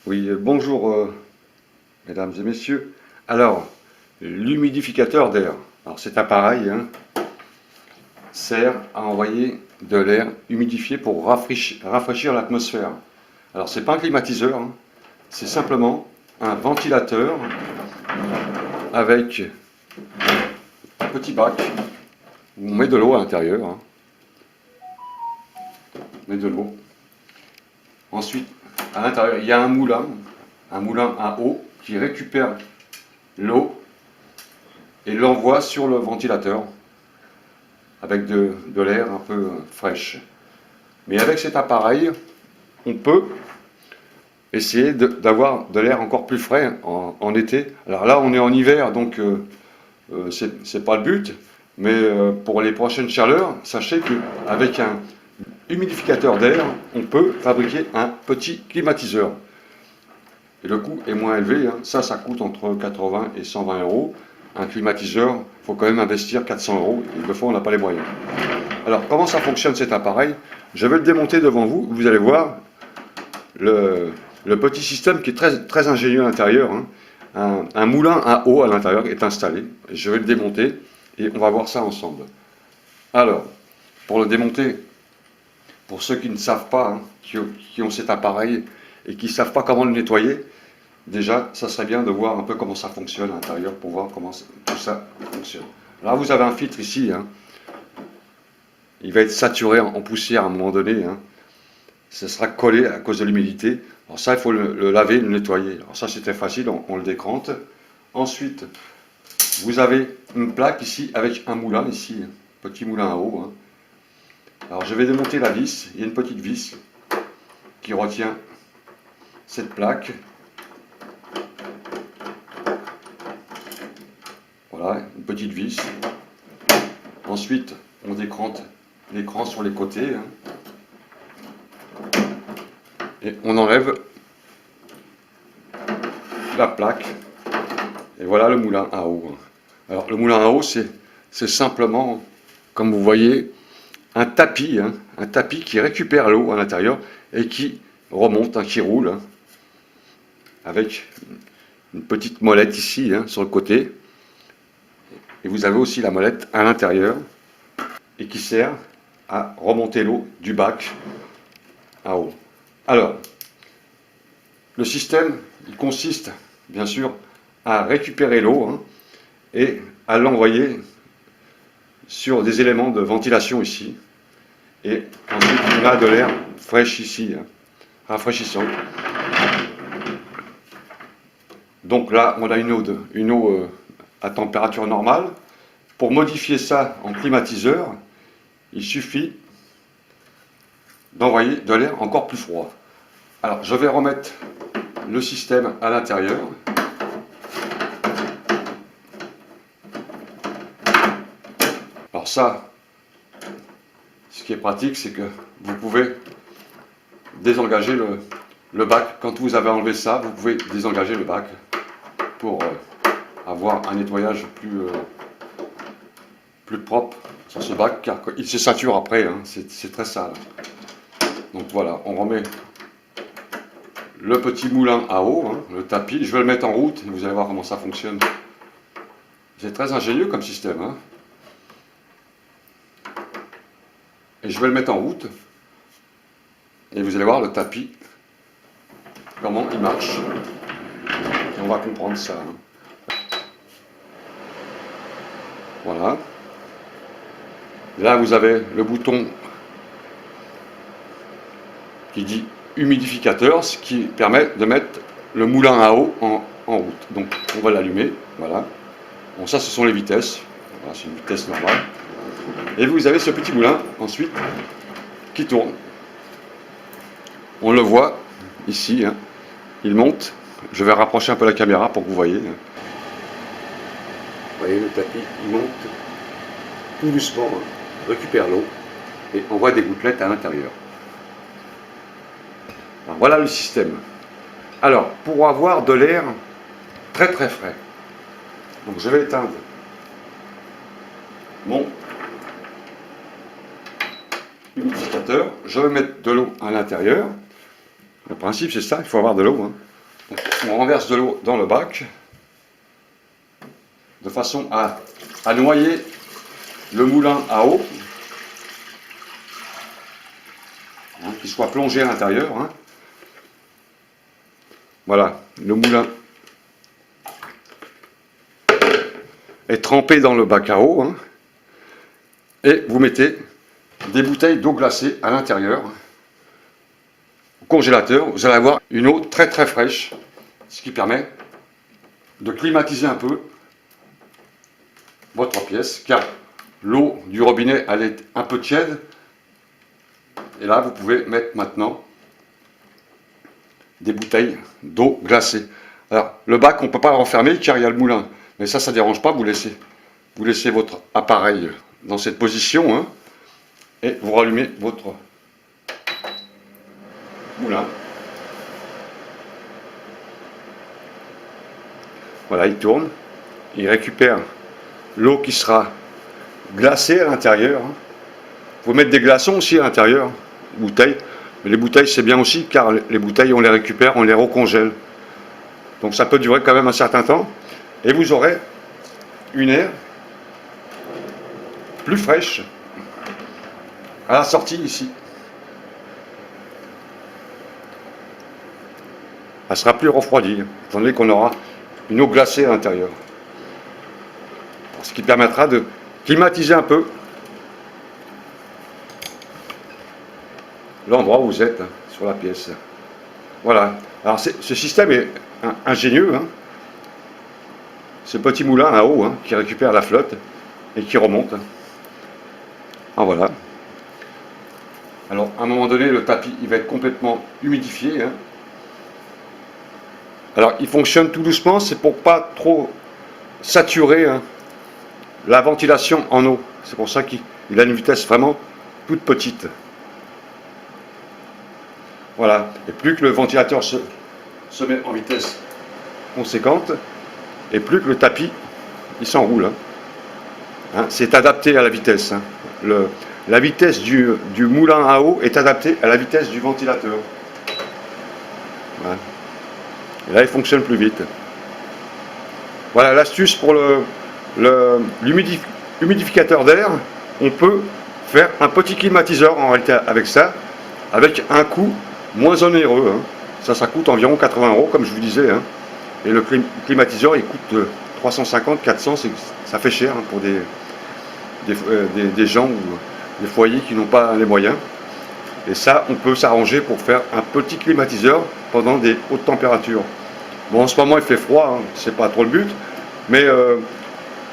Oui, bonjour mesdames et messieurs. Alors, l'humidificateur d'air. Alors cet appareil sert à envoyer de l'air humidifié pour rafraîchir l'atmosphère. Alors c'est pas un climatiseur, c'est simplement un ventilateur avec un petit bac où on met de l'eau à l'intérieur. On met de l'eau. Ensuite, à l'intérieur, il y a un moulin à eau qui récupère l'eau et l'envoie sur le ventilateur avec de l'air un peu fraîche. Mais avec cet appareil, on peut essayer d'avoir de l'air encore plus frais en été. Alors là, on est en hiver, donc c'est pas le but, mais pour les prochaines chaleurs, sachez qu'avec un humidificateur d'air, on peut fabriquer un petit climatiseur. Et le coût est moins élevé, ça coûte entre 80 et 120 euros. Un climatiseur, il faut quand même investir 400 euros, et des fois on n'a pas les moyens. Alors comment ça fonctionne cet appareil? Je vais le démonter devant vous, vous allez voir le petit système qui est très ingénieux à l'intérieur. Un moulin à eau à l'intérieur est installé, je vais le démonter et on va voir ça ensemble. Alors, pour le démonter, pour ceux qui ne savent pas, qui ont cet appareil et qui ne savent pas comment le nettoyer, déjà, ça serait bien de voir un peu comment ça fonctionne à l'intérieur pour voir comment tout ça fonctionne. Là, vous avez un filtre ici. Il va être saturé en poussière à un moment donné. Ça sera collé à cause de l'humidité. Alors ça, il faut le laver, le nettoyer. Alors ça, c'est très facile, on le décrante. Ensuite, vous avez une plaque ici avec un moulin, ici, petit moulin à eau. Alors je vais démonter la vis. Il y a une petite vis qui retient cette plaque. Voilà, une petite vis. Ensuite, on décrante l'écran sur les côtés. Et on enlève la plaque. Et voilà le moulin à eau. Alors le moulin à eau, c'est simplement, comme vous voyez, un tapis qui récupère l'eau à l'intérieur et qui remonte, qui roule, avec une petite molette ici, sur le côté. Et vous avez aussi la molette à l'intérieur et qui sert à remonter l'eau du bac à eau. Alors, le système, il consiste, bien sûr, à récupérer l'eau et à l'envoyer sur des éléments de ventilation ici. Et ensuite, on a de l'air fraîche ici, rafraîchissant. Donc là, on a une eau à température normale. Pour modifier ça en climatiseur, il suffit d'envoyer de l'air encore plus froid. Alors, je vais remettre le système à l'intérieur. Alors ça, ce qui est pratique, c'est que vous pouvez désengager le bac. Quand vous avez enlevé ça, vous pouvez désengager le bac pour avoir un nettoyage plus propre sur ce bac, car il se sature après, c'est très sale. Donc voilà, on remet le petit moulin à eau, le tapis. Je vais le mettre en route et vous allez voir comment ça fonctionne. C'est très ingénieux comme système. Et je vais le mettre en route et vous allez voir le tapis, comment il marche. Et on va comprendre ça. Voilà. Là, vous avez le bouton qui dit humidificateur, ce qui permet de mettre le moulin à eau en route. Donc, on va l'allumer. Voilà. Bon, ça, ce sont les vitesses. Voilà, c'est une vitesse normale. Et vous avez ce petit moulin, ensuite, qui tourne. On le voit ici. Il monte. Je vais rapprocher un peu la caméra pour que vous voyez. Vous voyez le tapis, il monte tout doucement, récupère l'eau et envoie des gouttelettes à l'intérieur. Voilà le système. Alors, pour avoir de l'air très très frais, donc je vais éteindre mon humidificateur, je vais mettre de l'eau à l'intérieur. Le principe c'est ça, il faut avoir de l'eau. on renverse de l'eau dans le bac de façon à noyer le moulin à eau, hein, qu'il soit plongé à l'intérieur. Hein. Voilà, le moulin est trempé dans le bac à eau, hein, et vous mettez des bouteilles d'eau glacée à l'intérieur. Au congélateur, vous allez avoir une eau très très fraîche, ce qui permet de climatiser un peu votre pièce, car l'eau du robinet elle est un peu tiède, et là vous pouvez mettre maintenant des bouteilles d'eau glacée. Alors le bac on ne peut pas le refermer car il y a le moulin, mais ça ne dérange pas, vous laissez votre appareil dans cette position, hein, et vous rallumez votre moulin. Voilà, il tourne, il récupère l'eau qui sera glacée à l'intérieur. Vous pouvez mettre des glaçons aussi à l'intérieur, bouteilles. Mais les bouteilles c'est bien aussi car les bouteilles on les récupère, on les recongèle. Donc ça peut durer quand même un certain temps. Et vous aurez une air plus fraîche à la sortie ici. Elle sera plus refroidie, étant donné qu'on aura une eau glacée à l'intérieur. Ce qui permettra de climatiser un peu l'endroit où vous êtes, hein, sur la pièce. Voilà. Alors ce système est ingénieux. Hein. Ce petit moulin à eau, hein, qui récupère la flotte et qui remonte. Ah voilà. Alors à un moment donné, le tapis il va être complètement humidifié. Hein. Alors il fonctionne tout doucement, c'est pour pas trop saturer, hein, la ventilation en eau. C'est pour ça qu'il a une vitesse vraiment toute petite. Voilà. Et plus que le ventilateur se met en vitesse conséquente, et plus que le tapis il s'enroule. Hein. Hein, c'est adapté à la vitesse. Hein. La vitesse du moulin à eau est adaptée à la vitesse du ventilateur. Voilà. Et là, il fonctionne plus vite. Voilà l'astuce pour l'humidificateur d'air. On peut faire un petit climatiseur en réalité avec ça, avec un coût moins onéreux. Hein. Ça coûte environ 80 € comme je vous disais. Hein. Et le climatiseur, il coûte 350, 400, ça fait cher, hein, pour des gens ou des foyers qui n'ont pas les moyens. Et ça, on peut s'arranger pour faire un petit climatiseur pendant des hautes températures. Bon, en ce moment, il fait froid, hein, c'est pas trop le but, mais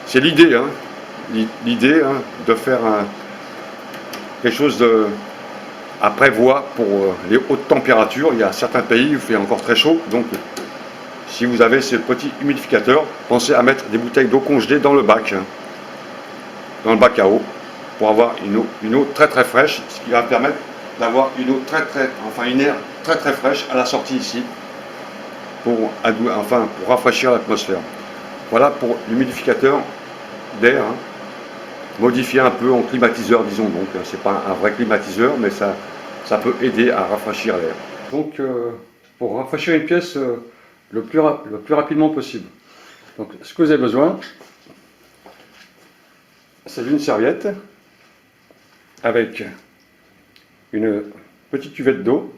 c'est l'idée, hein, l'idée, hein, de faire quelque chose à prévoir pour les hautes températures. Il y a certains pays où il fait encore très chaud, donc si vous avez ce petit humidificateur, pensez à mettre des bouteilles d'eau congelée dans le bac, hein, dans le bac à eau, pour avoir une eau très très fraîche, ce qui va permettre d'avoir une air très très fraîche à la sortie ici, pour rafraîchir l'atmosphère. Voilà pour l'humidificateur d'air, hein, modifié un peu en climatiseur, disons. Donc c'est pas un vrai climatiseur, mais ça peut aider à rafraîchir l'air. Donc pour rafraîchir une pièce le plus rapidement possible. Donc ce que vous avez besoin, c'est d'une serviette avec une petite cuvette d'eau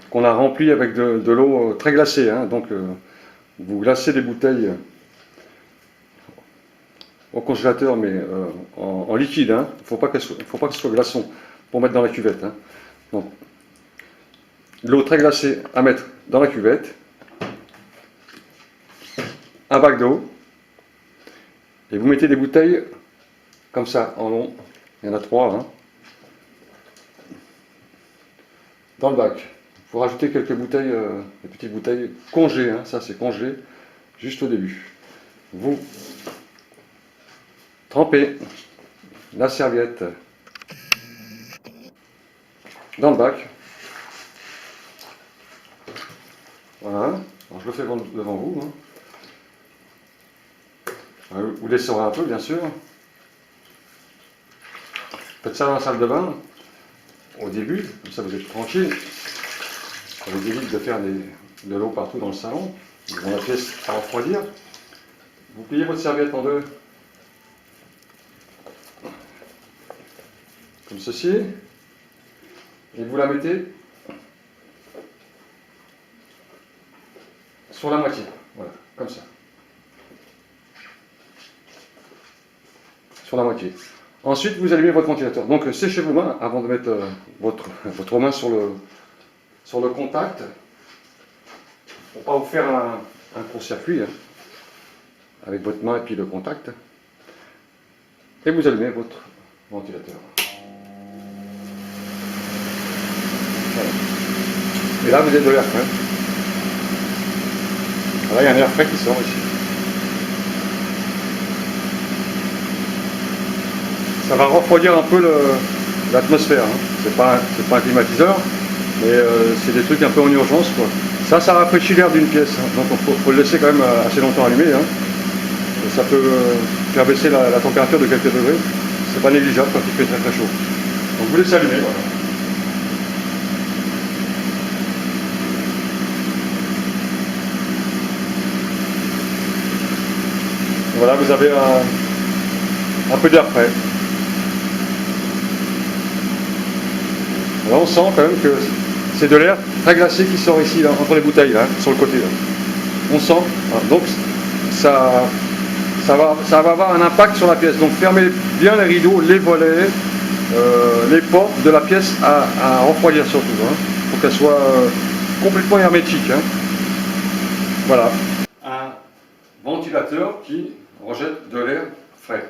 qu'on a remplie avec de l'eau très glacée. Hein. Donc vous glacez les bouteilles au congélateur, mais en liquide. Hein. Il ne faut pas que ce soit glaçon pour mettre dans la cuvette. Hein. Donc, l'eau très glacée à mettre dans la cuvette, un bac d'eau, et vous mettez des bouteilles comme ça en long, il y en a 3, hein, dans le bac. Il faut rajouter quelques bouteilles, des petites bouteilles congées, hein, ça c'est congelé juste au début. Vous trempez la serviette dans le bac. Voilà, alors je le fais devant vous. Hein. Vous descendrez un peu, bien sûr. Faites ça dans la salle de bain, au début, comme ça vous êtes tranquille. Ça vous évite de faire de l'eau partout dans le salon, dans la pièce à refroidir. Vous pliez votre serviette en deux, comme ceci, et vous la mettez sur la moitié, voilà, comme ça. Sur la moitié. Ensuite, vous allumez votre ventilateur. Donc, séchez vos mains avant de mettre votre main sur le contact, pour ne pas vous faire un court-circuit hein, avec votre main et puis le contact. Et vous allumez votre ventilateur. Voilà. Et là, vous avez de l'air frais. Là, il y a un air frais qui sort ici. Ça va refroidir un peu l'atmosphère. Hein. C'est pas un climatiseur, mais c'est des trucs un peu en urgence, quoi. Ça rafraîchit l'air d'une pièce. Hein. Donc il faut le laisser quand même assez longtemps allumé. Hein. Et ça peut faire baisser la température de quelques degrés. C'est pas négligeable quand il fait très chaud. Donc vous laissez allumer. Voilà. Voilà, vous avez un peu d'air frais. Là, on sent quand même que c'est de l'air très glacé qui sort ici, là, entre les bouteilles, là, sur le côté. Là. On sent. Voilà, donc, ça va avoir un impact sur la pièce. Donc, fermez bien les rideaux, les volets, les portes de la pièce à refroidir surtout. Hein, pour qu'elle soit complètement hermétique. Hein. Voilà. Un ventilateur qui rejette de l'air frais.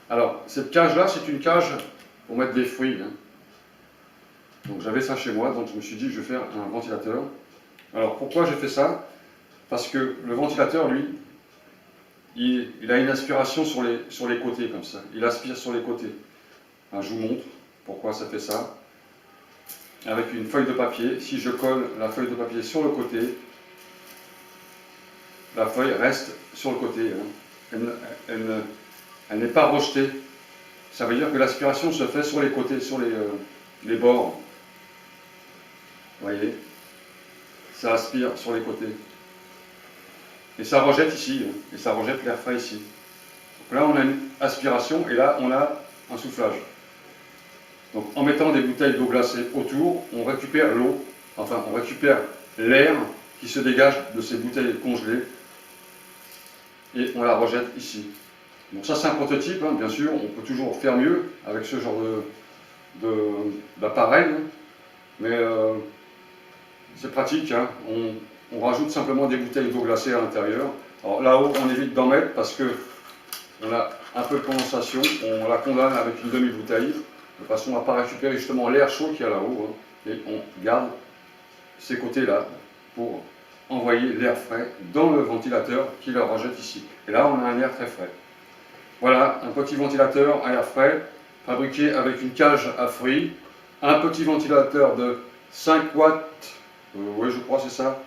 Alors, cette cage-là, c'est une cage pour mettre des fruits. Hein. Donc j'avais ça chez moi, donc je me suis dit je vais faire un ventilateur. Alors pourquoi j'ai fait ça? Parce que le ventilateur, lui, il a une aspiration sur les côtés comme ça. Il aspire sur les côtés. Alors, je vous montre pourquoi ça fait ça. Avec une feuille de papier, si je colle la feuille de papier sur le côté, la feuille reste sur le côté. Hein. Elle n'est pas rejetée. Ça veut dire que l'aspiration se fait sur les côtés, sur les bords. Vous voyez, ça aspire sur les côtés. Et ça rejette ici, hein, et ça rejette l'air frais ici. Donc là, on a une aspiration, et là, on a un soufflage. Donc en mettant des bouteilles d'eau glacée autour, on récupère l'eau, enfin, on récupère l'air qui se dégage de ces bouteilles congelées, et on la rejette ici. Donc ça, c'est un prototype, hein, bien sûr, on peut toujours faire mieux avec ce genre d'appareil, mais c'est pratique, hein. On rajoute simplement des bouteilles d'eau glacée à l'intérieur. Alors là-haut, on évite d'en mettre parce que on a un peu de condensation, on la condamne avec une demi-bouteille, de façon à ne pas récupérer justement l'air chaud qu'il y a là-haut, hein, et on garde ces côtés-là pour envoyer l'air frais dans le ventilateur qui le rejette ici. Et là, on a un air très frais. Voilà, un petit ventilateur à air frais, fabriqué avec une cage à fruits, un petit ventilateur de 5 watts, oui je crois c'est ça,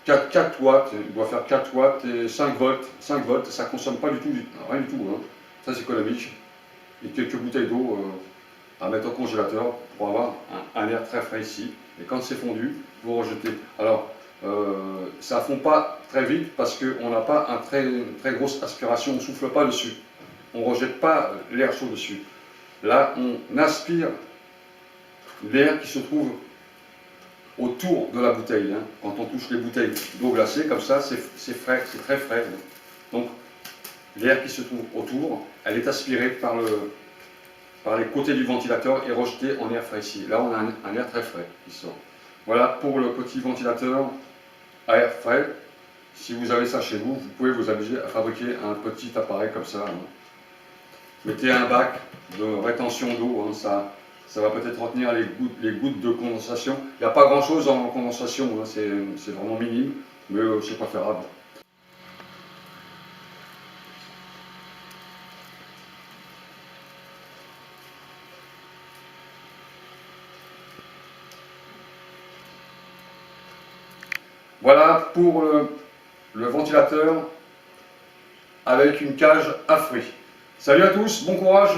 4 watts, il doit faire 4 watts et 5 volts, ça ne consomme pas du tout, rien du tout, hein. Très économique, et quelques bouteilles d'eau à mettre au congélateur pour avoir un air très frais ici, et quand c'est fondu, vous rejetez. Alors, ça ne fond pas très vite parce qu'on n'a pas une très grosse aspiration, on ne souffle pas dessus, on ne rejette pas l'air chaud dessus. Là, on aspire l'air qui se trouve autour de la bouteille. Hein. Quand on touche les bouteilles d'eau glacée, comme ça, c'est frais, c'est très frais. Donc, l'air qui se trouve autour, elle est aspirée par les côtés du ventilateur et rejetée en air frais ici. Là, on a un air très frais qui sort. Voilà pour le petit ventilateur à air frais. Si vous avez ça chez vous, vous pouvez vous amuser à fabriquer un petit appareil comme ça. Hein. Mettez un bac de rétention d'eau, hein, ça va peut-être retenir les gouttes de condensation. Il n'y a pas grand chose en condensation, hein, c'est vraiment minime, mais c'est préférable. Voilà pour le ventilateur avec une cage à fruits. Salut à tous, bon courage!